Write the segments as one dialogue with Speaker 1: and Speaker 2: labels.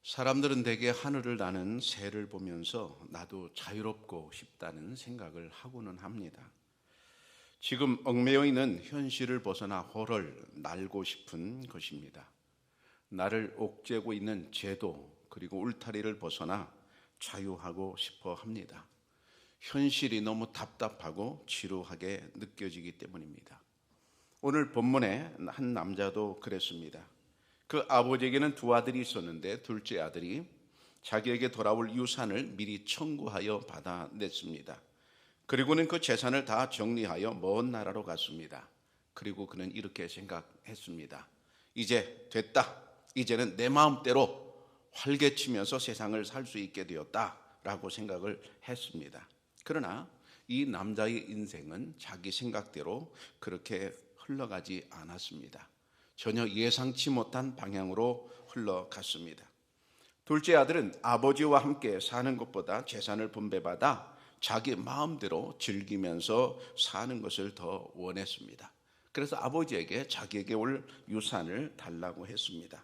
Speaker 1: 사람들은 대개 하늘을 나는 새를 보면서 나도 자유롭고 싶다는 생각을 하고는 합니다. 지금 얽매여 있는 현실을 벗어나 홀을 날고 싶은 것입니다. 나를 옥죄고 있는 제도 그리고 울타리를 벗어나 자유하고 싶어 합니다. 현실이 너무 답답하고 지루하게 느껴지기 때문입니다. 오늘 본문에 한 남자도 그랬습니다. 그 아버지에게는 두 아들이 있었는데 둘째 아들이 자기에게 돌아올 유산을 미리 청구하여 받아냈습니다. 그리고는 그 재산을 다 정리하여 먼 나라로 갔습니다. 그리고 그는 이렇게 생각했습니다. 이제 됐다. 이제는 내 마음대로 활개치면서 세상을 살 수 있게 되었다라고 생각을 했습니다. 그러나 이 남자의 인생은 자기 생각대로 그렇게 흘러가지 않았습니다. 전혀 예상치 못한 방향으로 흘러갔습니다. 둘째 아들은 아버지와 함께 사는 것보다 재산을 분배받아 자기 마음대로 즐기면서 사는 것을 더 원했습니다. 그래서 아버지에게 자기에게 올 유산을 달라고 했습니다.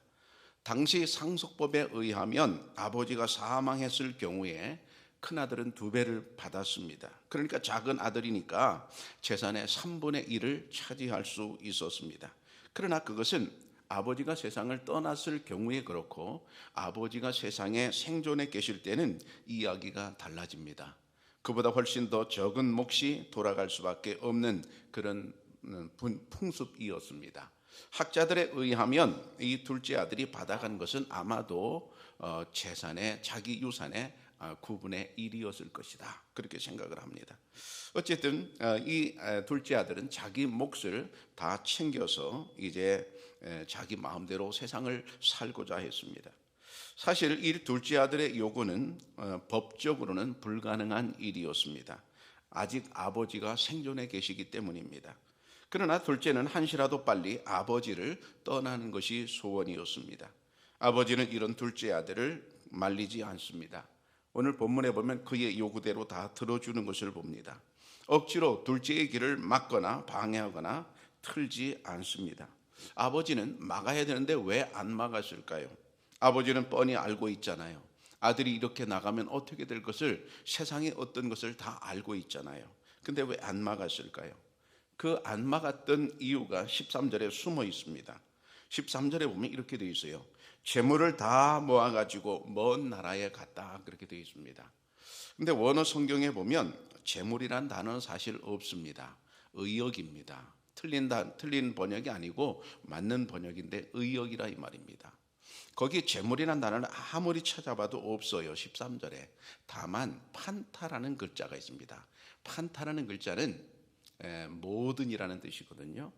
Speaker 1: 당시 상속법에 의하면 아버지가 사망했을 경우에 큰아들은 2배를 받았습니다. 그러니까 작은 아들이니까 재산의 3분의 1을 차지할 수 있었습니다. 그러나 그것은 아버지가 세상을 떠났을 경우에 그렇고 아버지가 세상에 생존해 계실 때는 이야기가 달라집니다. 그보다 훨씬 더 적은 몫이 돌아갈 수밖에 없는 그런 풍습이었습니다. 학자들에 의하면 이 둘째 아들이 받아간 것은 아마도 재산의 자기 유산의 9분의 1이었을 것이다. 그렇게 생각을 합니다. 어쨌든 이 둘째 아들은 자기 몫을 다 챙겨서 이제 자기 마음대로 세상을 살고자 했습니다. 사실 이 둘째 아들의 요구는 법적으로는 불가능한 일이었습니다. 아직 아버지가 생존해 계시기 때문입니다. 그러나 둘째는 한시라도 빨리 아버지를 떠나는 것이 소원이었습니다. 아버지는 이런 둘째 아들을 말리지 않습니다. 오늘 본문에 보면 그의 요구대로 다 들어주는 것을 봅니다. 억지로 둘째의 길을 막거나 방해하거나 틀지 않습니다. 아버지는 막아야 되는데 왜 안 막았을까요? 아버지는 뻔히 알고 있잖아요. 아들이 이렇게 나가면 어떻게 될 것을, 세상의 어떤 것을 다 알고 있잖아요. 근데 왜 안 막았을까요? 그 안 막았던 이유가 13절에 숨어 있습니다. 13절에 보면 이렇게 되어 있어요. 재물을 다 모아가지고 먼 나라에 갔다, 그렇게 되어 있습니다. 근데 원어 성경에 보면 재물이란 단어는 사실 없습니다. 의역입니다. 틀린 번역이 아니고 맞는 번역인데 의역이라 이 말입니다. 거기 재물이란 단어는 아무리 찾아봐도 없어요. 13절에. 다만 판타라는 글자가 있습니다. 판타라는 글자는 모든이라는 뜻이거든요.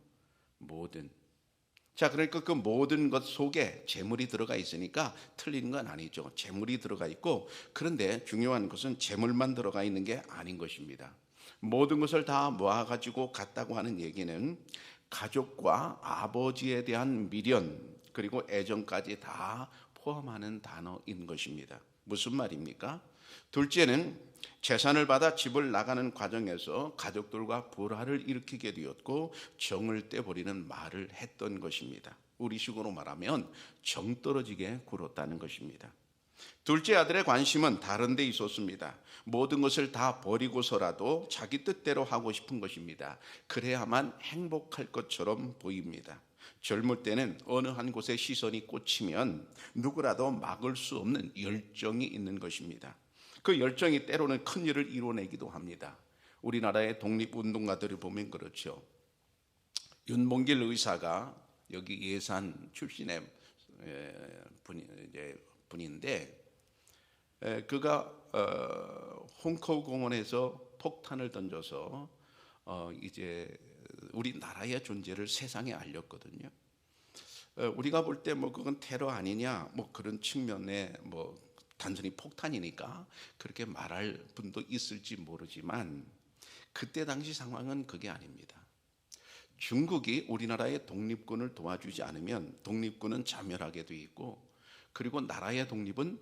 Speaker 1: 모든. 자, 그러니까 그 모든 것 속에 재물이 들어가 있으니까 틀린 건 아니죠. 재물이 들어가 있고, 그런데 중요한 것은 재물만 들어가 있는 게 아닌 것입니다. 모든 것을 다 모아가지고 갔다고 하는 얘기는 가족과 아버지에 대한 미련 그리고 애정까지 다 포함하는 단어인 것입니다. 무슨 말입니까? 둘째는 재산을 받아 집을 나가는 과정에서 가족들과 불화를 일으키게 되었고 정을 떼버리는 말을 했던 것입니다. 우리식으로 말하면 정 떨어지게 굴었다는 것입니다. 둘째 아들의 관심은 다른 데 있었습니다. 모든 것을 다 버리고서라도 자기 뜻대로 하고 싶은 것입니다. 그래야만 행복할 것처럼 보입니다. 젊을 때는 어느 한 곳에 시선이 꽂히면 누구라도 막을 수 없는 열정이 있는 것입니다. 그 열정이 때로는 큰 일을 이뤄내기도 합니다. 우리나라의 독립운동가들을 보면 그렇죠. 윤봉길 의사가 여기 예산 출신의 분인데, 그가 홍커우 공원에서 폭탄을 던져서 이제 우리나라의 존재를 세상에 알렸거든요. 우리가 볼 때 뭐 그건 테러 아니냐 뭐 그런 측면에 뭐 단순히 폭탄이니까 그렇게 말할 분도 있을지 모르지만 그때 당시 상황은 그게 아닙니다. 중국이 우리나라의 독립군을 도와주지 않으면 독립군은 자멸하게 돼 있고, 그리고 나라의 독립은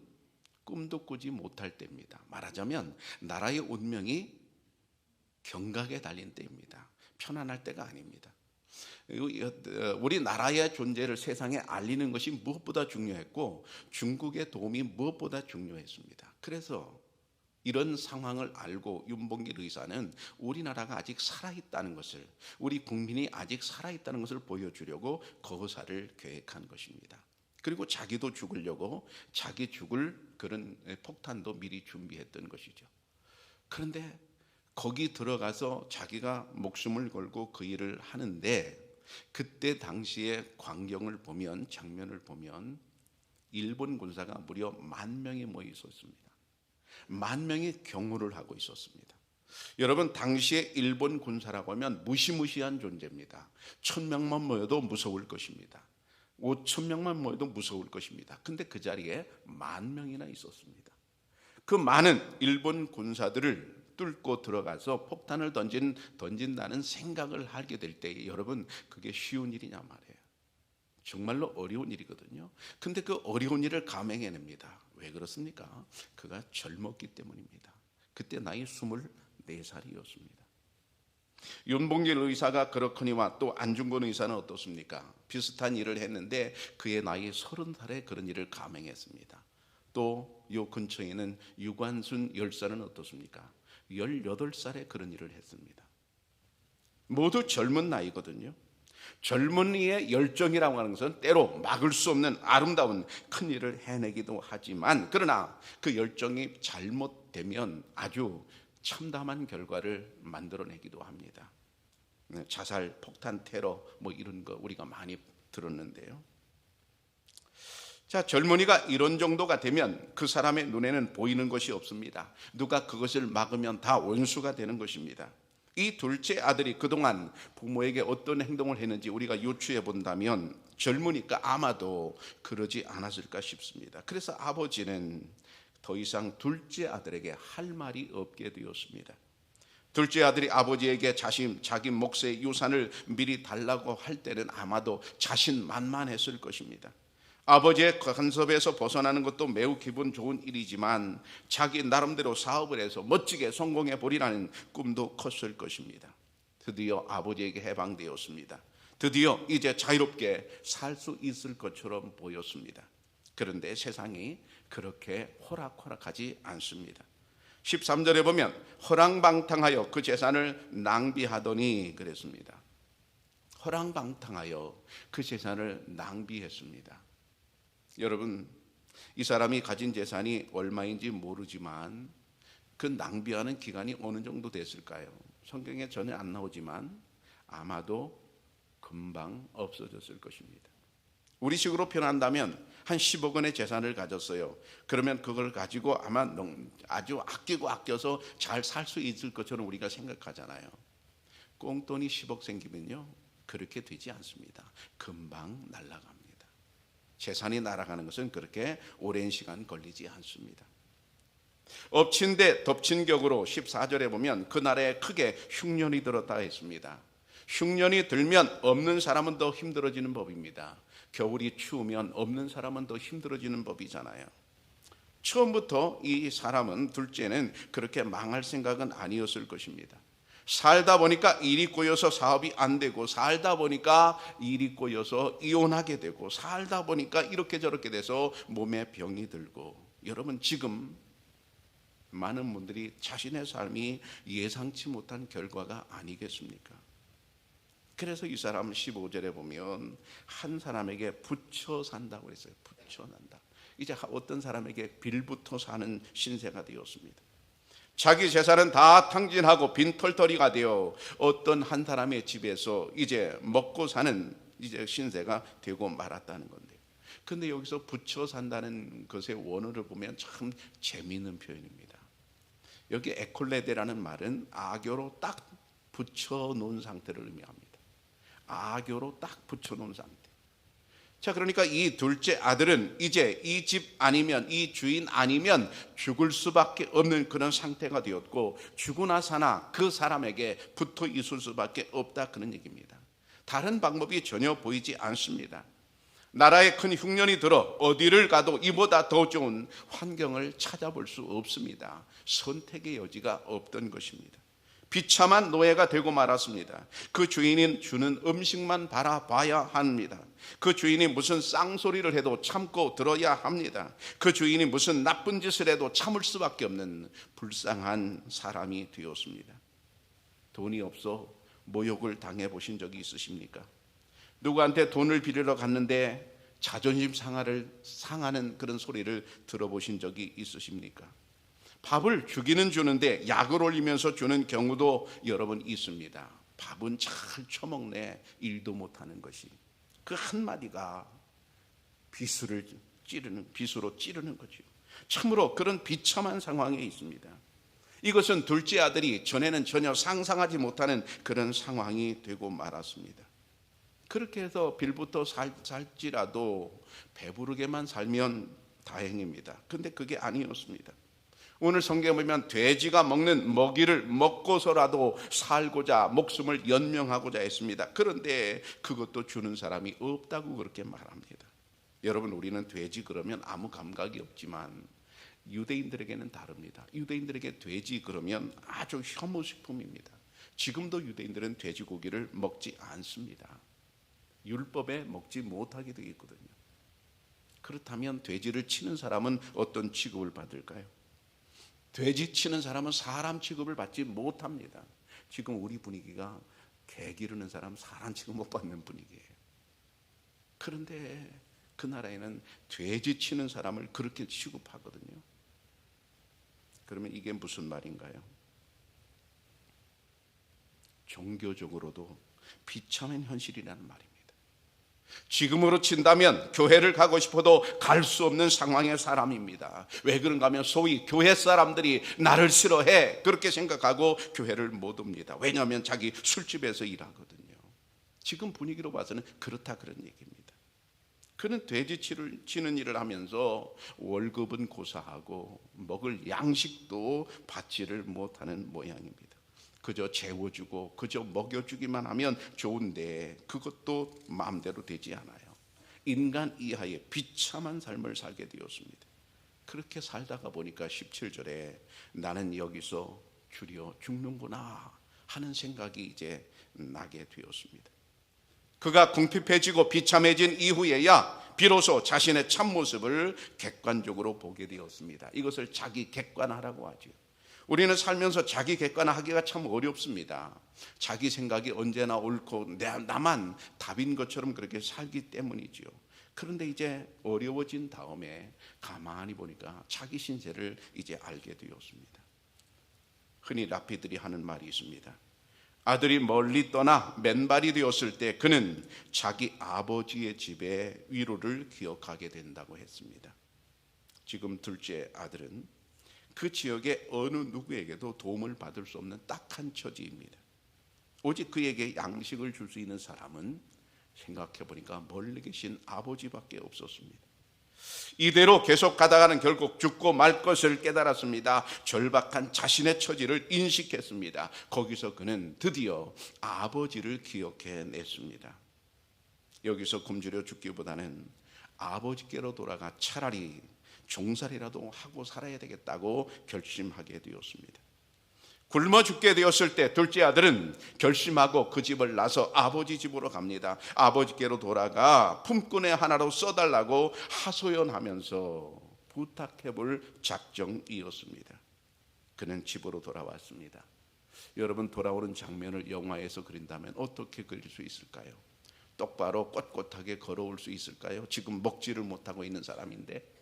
Speaker 1: 꿈도 꾸지 못할 때입니다. 말하자면 나라의 운명이 경각에 달린 때입니다. 편안할 때가 아닙니다. 우리나라의 존재를 세상에 알리는 것이 무엇보다 중요했고 중국의 도움이 무엇보다 중요했습니다. 그래서 이런 상황을 알고 윤봉길 의사는 우리나라가 아직 살아있다는 것을, 우리 국민이 아직 살아있다는 것을 보여주려고 거사를 계획한 것입니다. 그리고 자기도 죽으려고 자기 죽을 그런 폭탄도 미리 준비했던 것이죠. 그런데 거기 들어가서 자기가 목숨을 걸고 그 일을 하는데, 그때 당시의 광경을 보면, 장면을 보면 일본 군사가 무려 10,000명이 모여 있었습니다. 10,000명이 경호를 하고 있었습니다. 여러분, 당시에 일본 군사라고 하면 무시무시한 존재입니다. 1,000명만 모여도 무서울 것입니다. 5,000명만 모여도 무서울 것입니다. 근데 그 자리에 10,000명이나 있었습니다. 그 많은 일본 군사들을 뚫고 들어가서 폭탄을 던진다는 생각을 하게 될 때, 여러분, 그게 쉬운 일이냐 말이에요. 정말로 어려운 일이거든요. 근데 그 어려운 일을 감행해냅니다. 왜 그렇습니까? 그가 젊었기 때문입니다. 그때 나이 24살이었습니다. 윤봉길 의사가 그렇거니와 또 안중근 의사는 어떻습니까? 비슷한 일을 했는데 그의 나이 30살에 그런 일을 감행했습니다. 또 요 근처에는 유관순 열사는 어떻습니까? 18살에 그런 일을 했습니다. 모두 젊은 나이거든요. 젊은이의 열정이라고 하는 것은 때로 막을 수 없는 아름다운 큰 일을 해내기도 하지만, 그러나 그 열정이 잘못되면 아주 참담한 결과를 만들어내기도 합니다. 자살, 폭탄, 테러 뭐 이런 거 우리가 많이 들었는데요. 자, 젊은이가 이런 정도가 되면 그 사람의 눈에는 보이는 것이 없습니다. 누가 그것을 막으면 다 원수가 되는 것입니다. 이 둘째 아들이 그동안 부모에게 어떤 행동을 했는지 우리가 유추해 본다면 젊으니까 아마도 그러지 않았을까 싶습니다. 그래서 아버지는 더 이상 둘째 아들에게 할 말이 없게 되었습니다. 둘째 아들이 아버지에게 자기 몫의 유산을 미리 달라고 할 때는 아마도 자신만만했을 것입니다. 아버지의 간섭에서 벗어나는 것도 매우 기분 좋은 일이지만 자기 나름대로 사업을 해서 멋지게 성공해 보리라는 꿈도 컸을 것입니다. 드디어 아버지에게 해방되었습니다. 드디어 이제 자유롭게 살 수 있을 것처럼 보였습니다. 그런데 세상이 그렇게 호락호락하지 않습니다. 13절에 보면 허랑방탕하여 그 재산을 낭비하더니 그랬습니다. 허랑방탕하여 그 재산을 낭비했습니다. 여러분, 이 사람이 가진 재산이 얼마인지 모르지만 그 낭비하는 기간이 어느 정도 됐을까요? 성경에 전혀 안 나오지만 아마도 금방 없어졌을 것입니다. 우리식으로 표현한다면 한 10억 원의 재산을 가졌어요. 그러면 그걸 가지고 아마 아주 아끼고 아껴서 잘 살 수 있을 것처럼 우리가 생각하잖아요. 꽁돈이 10억 생기면요, 그렇게 되지 않습니다. 금방 날아갑니다. 재산이 날아가는 것은 그렇게 오랜 시간 걸리지 않습니다. 엎친 데 덮친 격으로 14절에 보면 그 나라에 크게 흉년이 들었다 했습니다. 흉년이 들면 없는 사람은 더 힘들어지는 법입니다. 겨울이 추우면 없는 사람은 더 힘들어지는 법이잖아요. 처음부터 이 사람은, 둘째는 그렇게 망할 생각은 아니었을 것입니다. 살다 보니까 일이 꼬여서 사업이 안 되고, 살다 보니까 일이 꼬여서 이혼하게 되고, 살다 보니까 이렇게 저렇게 돼서 몸에 병이 들고, 여러분, 지금 많은 분들이 자신의 삶이 예상치 못한 결과가 아니겠습니까? 그래서 이 사람 15절에 보면 한 사람에게 붙여 산다고 했어요. 붙여 난다. 이제 어떤 사람에게 빌부터 사는 신세가 되었습니다. 자기 재산은 다 탕진하고 빈털터리가 되어 어떤 한 사람의 집에서 이제 먹고 사는 이제 신세가 되고 말았다는 건데요. 근데 여기서 붙여 산다는 것의 원어를 보면 참 재미있는 표현입니다. 여기 에콜레데라는 말은 아교로 딱 붙여 놓은 상태를 의미합니다. 아교로 딱 붙여 놓은 상태. 자, 그러니까 이 둘째 아들은 이제 이 집 아니면, 이 주인 아니면 죽을 수밖에 없는 그런 상태가 되었고, 죽으나 사나 그 사람에게 붙어 있을 수밖에 없다, 그런 얘기입니다. 다른 방법이 전혀 보이지 않습니다. 나라에 큰 흉년이 들어 어디를 가도 이보다 더 좋은 환경을 찾아볼 수 없습니다. 선택의 여지가 없던 것입니다. 비참한 노예가 되고 말았습니다. 그 주인이 주는 음식만 바라봐야 합니다. 그 주인이 무슨 쌍소리를 해도 참고 들어야 합니다. 그 주인이 무슨 나쁜 짓을 해도 참을 수밖에 없는 불쌍한 사람이 되었습니다. 돈이 없어 모욕을 당해보신 적이 있으십니까? 누구한테 돈을 빌리러 갔는데 자존심 상하는 그런 소리를 들어보신 적이 있으십니까? 밥을 주기는 주는데 약을 올리면서 주는 경우도 여러 번 있습니다. 밥은 잘 처먹네, 일도 못하는 것이. 그 한마디가 비수로 찌르는 거죠. 참으로 그런 비참한 상황에 있습니다. 이것은 둘째 아들이 전에는 전혀 상상하지 못하는 그런 상황이 되고 말았습니다. 그렇게 해서 빌부터 살지라도 배부르게만 살면 다행입니다. 근데 그게 아니었습니다. 오늘 성경에 보면 돼지가 먹는 먹이를 먹고서라도 살고자 목숨을 연명하고자 했습니다. 그런데 그것도 주는 사람이 없다고 그렇게 말합니다. 여러분, 우리는 돼지 그러면 아무 감각이 없지만 유대인들에게는 다릅니다. 유대인들에게 돼지 그러면 아주 혐오식품입니다. 지금도 유대인들은 돼지고기를 먹지 않습니다. 율법에 먹지 못하게 되어 있거든요. 그렇다면 돼지를 치는 사람은 어떤 취급을 받을까요? 돼지 치는 사람은 사람 취급을 받지 못합니다. 지금 우리 분위기가 개 기르는 사람 사람 취급 못 받는 분위기예요. 그런데 그 나라에는 돼지 치는 사람을 그렇게 취급하거든요. 그러면 이게 무슨 말인가요? 종교적으로도 비참한 현실이라는 말입니다. 지금으로 친다면 교회를 가고 싶어도 갈 수 없는 상황의 사람입니다. 왜 그런가 하면 소위 교회 사람들이 나를 싫어해 그렇게 생각하고 교회를 못 옵니다. 왜냐하면 자기 술집에서 일하거든요. 지금 분위기로 봐서는 그렇다 그런 얘기입니다. 그는 돼지 치는 일을 하면서 월급은 고사하고 먹을 양식도 받지를 못하는 모양입니다. 그저 재워주고 그저 먹여주기만 하면 좋은데 그것도 마음대로 되지 않아요. 인간 이하의 비참한 삶을 살게 되었습니다. 그렇게 살다가 보니까 17절에 나는 여기서 주려 죽는구나 하는 생각이 이제 나게 되었습니다. 그가 궁핍해지고 비참해진 이후에야 비로소 자신의 참모습을 객관적으로 보게 되었습니다. 이것을 자기 객관화라고 하죠. 우리는 살면서 자기 객관화하기가 참 어렵습니다. 자기 생각이 언제나 옳고 나만 답인 것처럼 그렇게 살기 때문이죠. 그런데 이제 어려워진 다음에 가만히 보니까 자기 신세를 이제 알게 되었습니다. 흔히 랍비들이 하는 말이 있습니다. 아들이 멀리 떠나 맨발이 되었을 때 그는 자기 아버지의 집의 위로를 기억하게 된다고 했습니다. 지금 둘째 아들은 그 지역의 어느 누구에게도 도움을 받을 수 없는 딱한 처지입니다. 오직 그에게 양식을 줄 수 있는 사람은 생각해 보니까 멀리 계신 아버지밖에 없었습니다. 이대로 계속 가다가는 결국 죽고 말 것을 깨달았습니다. 절박한 자신의 처지를 인식했습니다. 거기서 그는 드디어 아버지를 기억해냈습니다. 여기서 굶주려 죽기보다는 아버지께로 돌아가 차라리 종살이라도 하고 살아야 되겠다고 결심하게 되었습니다. 굶어 죽게 되었을 때 둘째 아들은 결심하고 그 집을 나서 아버지 집으로 갑니다. 아버지께로 돌아가 품꾼의 하나로 써달라고 하소연하면서 부탁해볼 작정이었습니다. 그는 집으로 돌아왔습니다. 여러분, 돌아오는 장면을 영화에서 그린다면 어떻게 그릴 수 있을까요? 똑바로 꼿꼿하게 걸어올 수 있을까요? 지금 먹지를 못하고 있는 사람인데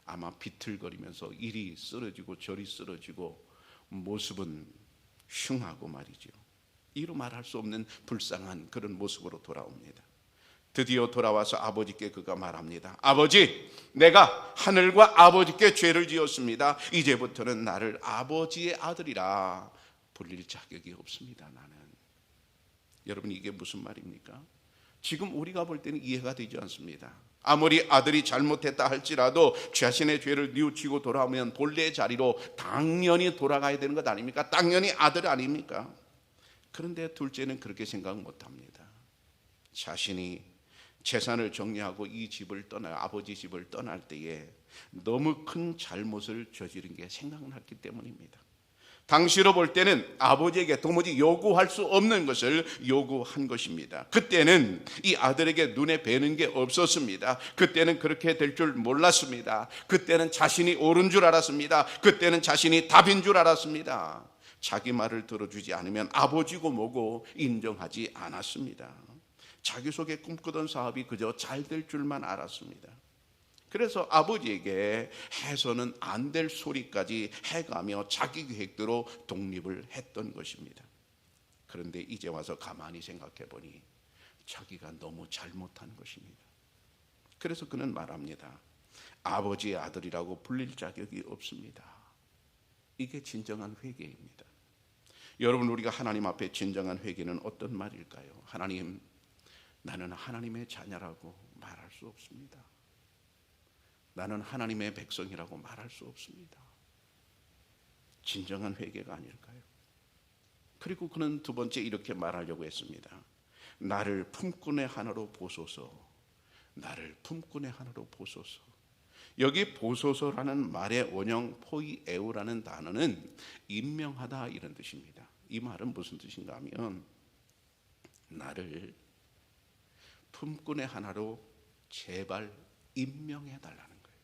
Speaker 1: 아마 비틀거리면서 이리 쓰러지고 저리 쓰러지고 모습은 흉하고 말이죠. 이루 말할 수 없는 불쌍한 그런 모습으로 돌아옵니다. 드디어 돌아와서 아버지께 그가 말합니다. 아버지, 내가 하늘과 아버지께 죄를 지었습니다. 이제부터는 나를 아버지의 아들이라 불릴 자격이 없습니다. 나는. 여러분, 이게 무슨 말입니까? 지금 우리가 볼 때는 이해가 되지 않습니다. 아무리 아들이 잘못했다 할지라도 자신의 죄를 뉘우치고 돌아오면 본래의 자리로 당연히 돌아가야 되는 것 아닙니까? 당연히 아들 아닙니까? 그런데 둘째는 그렇게 생각 못합니다. 자신이 재산을 정리하고 이 집을 떠나 아버지 집을 떠날 때에 너무 큰 잘못을 저지른 게 생각났기 때문입니다. 당시로 볼 때는 아버지에게 도무지 요구할 수 없는 것을 요구한 것입니다. 그때는 이 아들에게 눈에 뵈는 게 없었습니다. 그때는 그렇게 될 줄 몰랐습니다. 그때는 자신이 옳은 줄 알았습니다. 그때는 자신이 답인 줄 알았습니다. 자기 말을 들어주지 않으면 아버지고 뭐고 인정하지 않았습니다. 자기 속에 꿈꾸던 사업이 그저 잘 될 줄만 알았습니다. 그래서 아버지에게 해서는 안 될 소리까지 해가며 자기 계획대로 독립을 했던 것입니다. 그런데 이제 와서 가만히 생각해 보니 자기가 너무 잘못한 것입니다. 그래서 그는 말합니다. 아버지의 아들이라고 불릴 자격이 없습니다. 이게 진정한 회개입니다. 여러분, 우리가 하나님 앞에 진정한 회개는 어떤 말일까요? 하나님, 나는 하나님의 자녀라고 말할 수 없습니다. 나는 하나님의 백성이라고 말할 수 없습니다. 진정한 회개가 아닐까요? 그리고 그는 두 번째 이렇게 말하려고 했습니다. 나를 품꾼의 하나로 보소서. 나를 품꾼의 하나로 보소서. 여기 보소서라는 말의 원형 포이에우라는 단어는 임명하다 이런 뜻입니다. 이 말은 무슨 뜻인가 하면 나를 품꾼의 하나로 제발 임명해 달라는 거예요.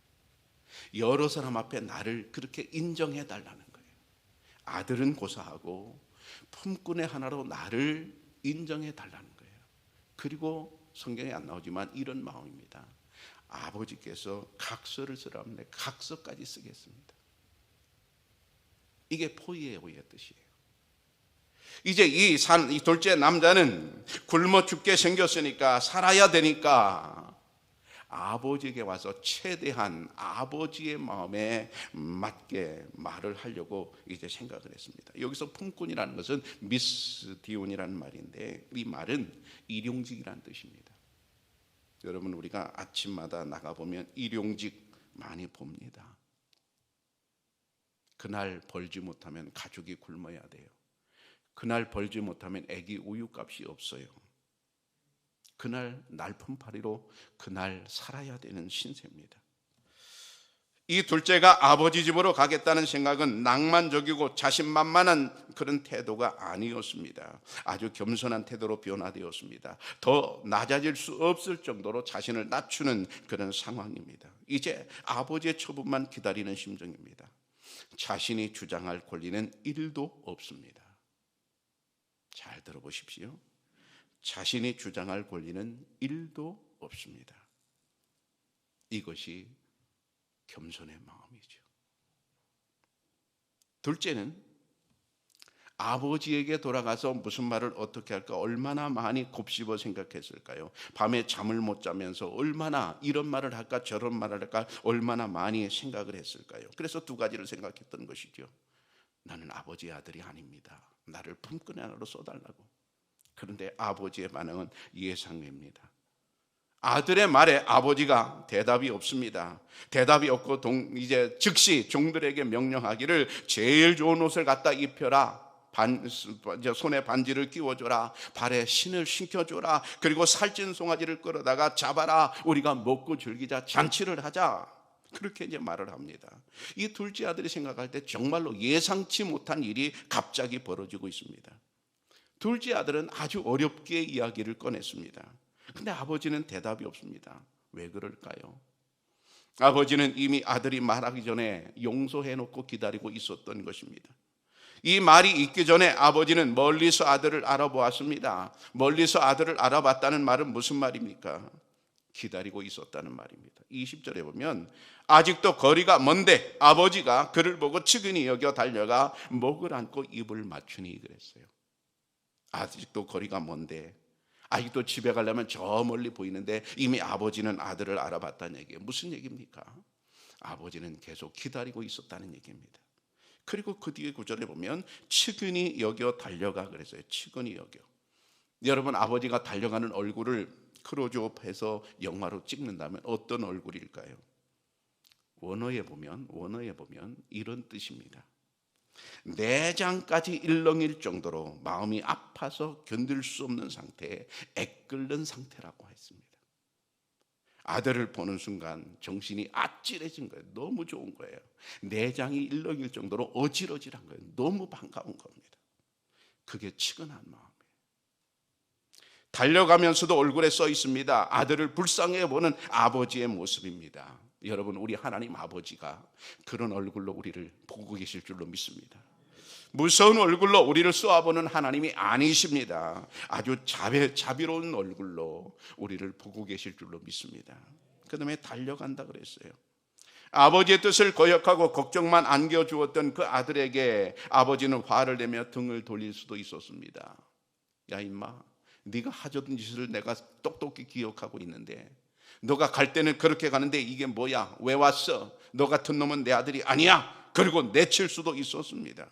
Speaker 1: 여러 사람 앞에 나를 그렇게 인정해 달라는 거예요. 아들은 고사하고 품꾼의 하나로 나를 인정해 달라는 거예요. 그리고 성경에 안 나오지만 이런 마음입니다. 아버지께서 각서를 쓰라면 내 각서까지 쓰겠습니다. 이게 포이에오의 뜻이에요. 이제 이 둘째 남자는 굶어 죽게 생겼으니까 살아야 되니까 아버지에게 와서 최대한 아버지의 마음에 맞게 말을 하려고 이제 생각을 했습니다. 여기서 품꾼이라는 것은 미스디온이라는 말인데 이 말은 일용직이라는 뜻입니다. 여러분, 우리가 아침마다 나가보면 일용직 많이 봅니다. 그날 벌지 못하면 가족이 굶어야 돼요. 그날 벌지 못하면 아기 우유값이 없어요. 그날 날품팔이로 그날 살아야 되는 신세입니다. 이 둘째가 아버지 집으로 가겠다는 생각은 낭만적이고 자신만만한 그런 태도가 아니었습니다. 아주 겸손한 태도로 변화되었습니다. 더 낮아질 수 없을 정도로 자신을 낮추는 그런 상황입니다. 이제 아버지의 처분만 기다리는 심정입니다. 자신이 주장할 권리는 1도 없습니다. 잘 들어보십시오. 자신이 주장할 권리는 1도 없습니다. 이것이 겸손의 마음이죠. 둘째는 아버지에게 돌아가서 무슨 말을 어떻게 할까 얼마나 많이 곱씹어 생각했을까요? 밤에 잠을 못 자면서 얼마나 이런 말을 할까 저런 말을 할까 얼마나 많이 생각을 했을까요? 그래서 두 가지를 생각했던 것이죠. 나는 아버지의 아들이 아닙니다. 나를 품꾼의 하나로 써달라고. 그런데 아버지의 반응은 예상외입니다. 아들의 말에 아버지가 대답이 없습니다. 대답이 없고 이제 즉시 종들에게 명령하기를 제일 좋은 옷을 갖다 입혀라. 손에 반지를 끼워줘라. 발에 신을 신겨줘라. 그리고 살찐 송아지를 끌어다가 잡아라. 우리가 먹고 즐기자. 잔치를 하자. 그렇게 이제 말을 합니다. 이 둘째 아들이 생각할 때 정말로 예상치 못한 일이 갑자기 벌어지고 있습니다. 둘째 아들은 아주 어렵게 이야기를 꺼냈습니다. 근데 아버지는 대답이 없습니다. 왜 그럴까요? 아버지는 이미 아들이 말하기 전에 용서해놓고 기다리고 있었던 것입니다. 이 말이 있기 전에 아버지는 멀리서 아들을 알아보았습니다. 멀리서 아들을 알아봤다는 말은 무슨 말입니까? 기다리고 있었다는 말입니다. 20절에 보면 아직도 거리가 먼데 아버지가 그를 보고 측은히 여겨 달려가 목을 안고 입을 맞추니 그랬어요. 아직도 거리가 먼데 아직도 집에 가려면 저 멀리 보이는데 이미 아버지는 아들을 알아봤다는 얘기예요. 무슨 얘기입니까? 아버지는 계속 기다리고 있었다는 얘기입니다. 그리고 그 뒤에 구절에 보면 측은히 여겨 달려가 그랬어요. 측은히 여겨. 여러분, 아버지가 달려가는 얼굴을 크로즈업해서 영화로 찍는다면 어떤 얼굴일까요? 원어에 보면 이런 뜻입니다. 내장까지 일렁일 정도로 마음이 아파서 견딜 수 없는 상태에 애끓는 상태라고 했습니다. 아들을 보는 순간 정신이 아찔해진 거예요. 너무 좋은 거예요. 내장이 일렁일 정도로 어질어질한 거예요. 너무 반가운 겁니다. 그게 치근한 마음이에요. 달려가면서도 얼굴에 써 있습니다. 아들을 불쌍해 보는 아버지의 모습입니다. 여러분, 우리 하나님 아버지가 그런 얼굴로 우리를 보고 계실 줄로 믿습니다. 무서운 얼굴로 우리를 쏘아보는 하나님이 아니십니다. 아주 자비로운 얼굴로 우리를 보고 계실 줄로 믿습니다. 그 다음에 달려간다 그랬어요. 아버지의 뜻을 거역하고 걱정만 안겨주었던 그 아들에게 아버지는 화를 내며 등을 돌릴 수도 있었습니다. 야 임마, 네가 하던 짓을 내가 똑똑히 기억하고 있는데 너가 갈 때는 그렇게 가는데 이게 뭐야? 왜 왔어? 너 같은 놈은 내 아들이 아니야. 그리고 내칠 수도 있었습니다.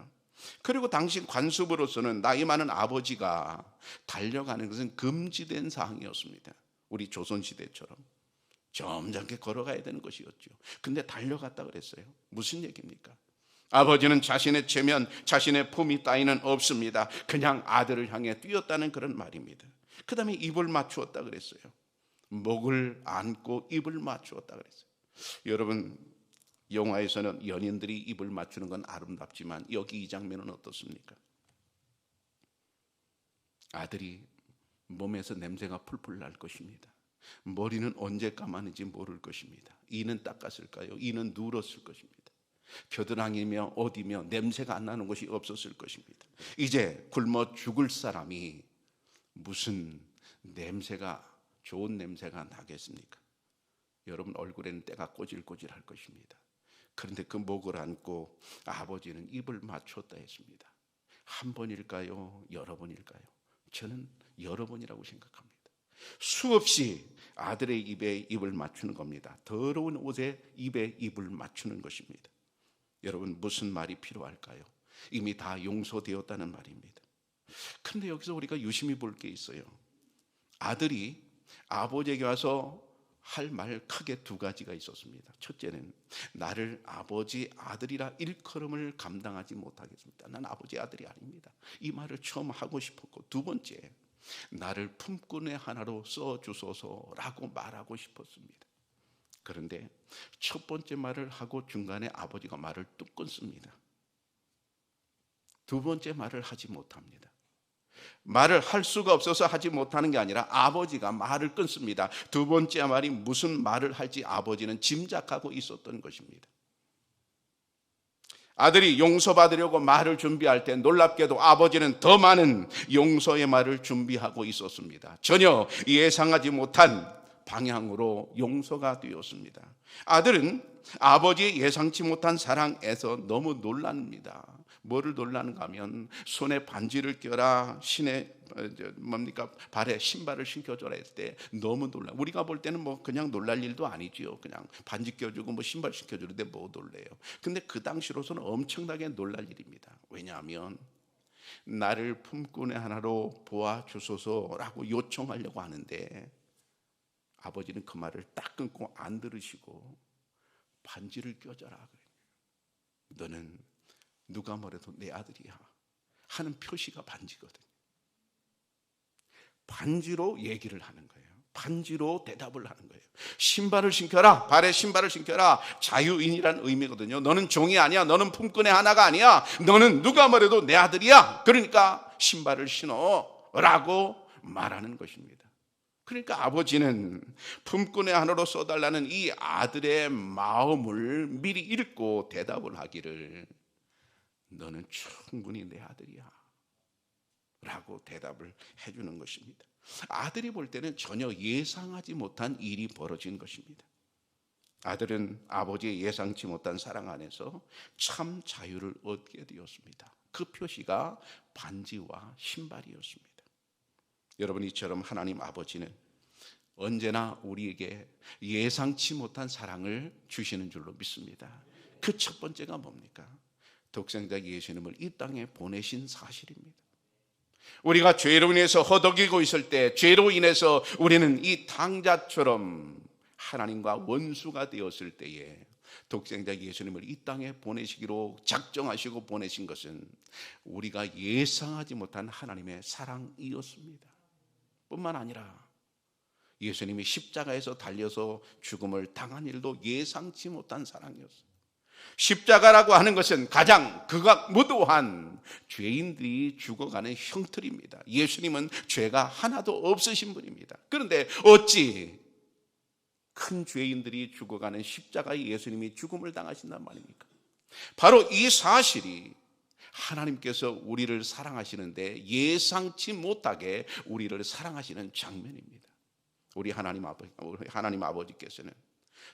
Speaker 1: 그리고 당시 관습으로서는 나이 많은 아버지가 달려가는 것은 금지된 사항이었습니다. 우리 조선시대처럼 점잖게 걸어가야 되는 것이었죠. 근데 달려갔다 그랬어요. 무슨 얘기입니까? 아버지는 자신의 체면, 자신의 품위 따위는 없습니다. 그냥 아들을 향해 뛰었다는 그런 말입니다. 그 다음에 입을 맞추었다 그랬어요. 목을 안고 입을 맞추었다 그랬어요. 여러분, 영화에서는 연인들이 입을 맞추는 건 아름답지만 여기 이 장면은 어떻습니까? 아들이 몸에서 냄새가 풀풀 날 것입니다. 머리는 언제 감았는지 모를 것입니다. 이는 닦았을까요? 이는 누렀을 것입니다. 겨드랑이며 어디며 냄새가 안 나는 곳이 없었을 것입니다. 이제 굶어 죽을 사람이 무슨 냄새가, 좋은 냄새가 나겠습니까? 여러분, 얼굴에는 때가 꼬질꼬질할 것입니다. 그런데 그 목을 안고 아버지는 입을 맞췄다 했습니다. 한 번일까요? 여러 번일까요? 저는 여러 번이라고 생각합니다. 수없이 아들의 입에 입을 맞추는 겁니다. 더러운 옷에 입에 입을 맞추는 것입니다. 여러분, 무슨 말이 필요할까요? 이미 다 용서되었다는 말입니다. 그런데 여기서 우리가 유심히 볼 게 있어요. 아들이 아버지에게 와서 할 말 크게 두 가지가 있었습니다. 첫째는 나를 아버지 아들이라 일컬음을 감당하지 못하겠습니다. 난 아버지 아들이 아닙니다. 이 말을 처음 하고 싶었고, 두 번째, 나를 품꾼의 하나로 써주소서라고 말하고 싶었습니다. 그런데 첫 번째 말을 하고 중간에 아버지가 말을 뚝 끊습니다. 두 번째 말을 하지 못합니다. 말을 할 수가 없어서 하지 못하는 게 아니라 아버지가 말을 끊습니다. 두 번째 말이 무슨 말을 할지 아버지는 짐작하고 있었던 것입니다. 아들이 용서받으려고 말을 준비할 때 놀랍게도 아버지는 더 많은 용서의 말을 준비하고 있었습니다. 전혀 예상하지 못한 방향으로 용서가 되었습니다. 아들은 아버지의 예상치 못한 사랑에서 너무 놀랍니다. 뭐를 놀라는가 하면 손에 반지를 껴라, 발에 신발을 신겨줘라 했을 때 너무 놀라. 우리가 볼 때는 뭐 그냥 놀랄 일도 아니지요. 그냥 반지 껴주고 뭐 신발 신겨주는데 뭐 놀래요. 근데 그 당시로서는 엄청나게 놀랄 일입니다. 왜냐하면 나를 품꾼의 하나로 보아주소서라고 요청하려고 하는데 아버지는 그 말을 딱 끊고 안 들으시고 반지를 껴줘라 그래요. 너는 누가 뭐래도 내 아들이야 하는 표시가 반지거든요. 반지로 얘기를 하는 거예요. 반지로 대답을 하는 거예요. 신발을 신겨라, 발에 신발을 신겨라, 자유인이란 의미거든요. 너는 종이 아니야, 너는 품꾼의 하나가 아니야, 너는 누가 뭐래도 내 아들이야. 그러니까 신발을 신어라고 말하는 것입니다. 그러니까 아버지는 품꾼의 하나로 써달라는 이 아들의 마음을 미리 읽고 대답을 하기를, 너는 충분히 내 아들이야 라고 대답을 해주는 것입니다. 아들이 볼 때는 전혀 예상하지 못한 일이 벌어진 것입니다. 아들은 아버지의 예상치 못한 사랑 안에서 참 자유를 얻게 되었습니다. 그 표시가 반지와 신발이었습니다. 여러분, 이처럼 하나님 아버지는 언제나 우리에게 예상치 못한 사랑을 주시는 줄로 믿습니다. 그 첫 번째가 뭡니까? 독생자 예수님을 이 땅에 보내신 사실입니다. 우리가 죄로 인해서 허덕이고 있을 때, 죄로 인해서 우리는 이 탕자처럼 하나님과 원수가 되었을 때에 독생자 예수님을 이 땅에 보내시기로 작정하시고 보내신 것은 우리가 예상하지 못한 하나님의 사랑이었습니다. 뿐만 아니라 예수님이 십자가에서 달려서 죽음을 당한 일도 예상치 못한 사랑이었어요. 십자가라고 하는 것은 가장 극악무도한 죄인들이 죽어가는 형틀입니다. 예수님은 죄가 하나도 없으신 분입니다. 그런데 어찌 큰 죄인들이 죽어가는 십자가에 예수님이 죽음을 당하신단 말입니까? 바로 이 사실이 하나님께서 우리를 사랑하시는데 예상치 못하게 우리를 사랑하시는 장면입니다. 우리 하나님 아버지께서는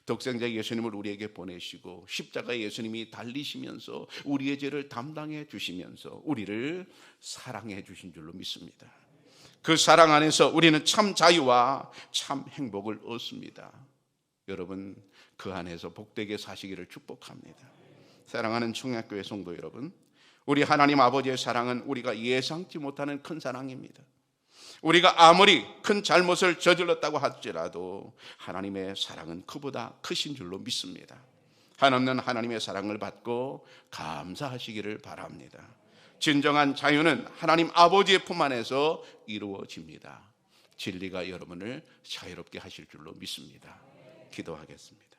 Speaker 1: 독생자 예수님을 우리에게 보내시고 십자가에 예수님이 달리시면서 우리의 죄를 담당해 주시면서 우리를 사랑해 주신 줄로 믿습니다. 그 사랑 안에서 우리는 참 자유와 참 행복을 얻습니다. 여러분, 그 안에서 복되게 사시기를 축복합니다. 사랑하는 청약교회 성도 여러분, 우리 하나님 아버지의 사랑은 우리가 예상치 못하는 큰 사랑입니다. 우리가 아무리 큰 잘못을 저질렀다고 할지라도 하나님의 사랑은 그보다 크신 줄로 믿습니다. 한없는 하나님의 사랑을 받고 감사하시기를 바랍니다. 진정한 자유는 하나님 아버지의 품 안에서 이루어집니다. 진리가 여러분을 자유롭게 하실 줄로 믿습니다. 기도하겠습니다.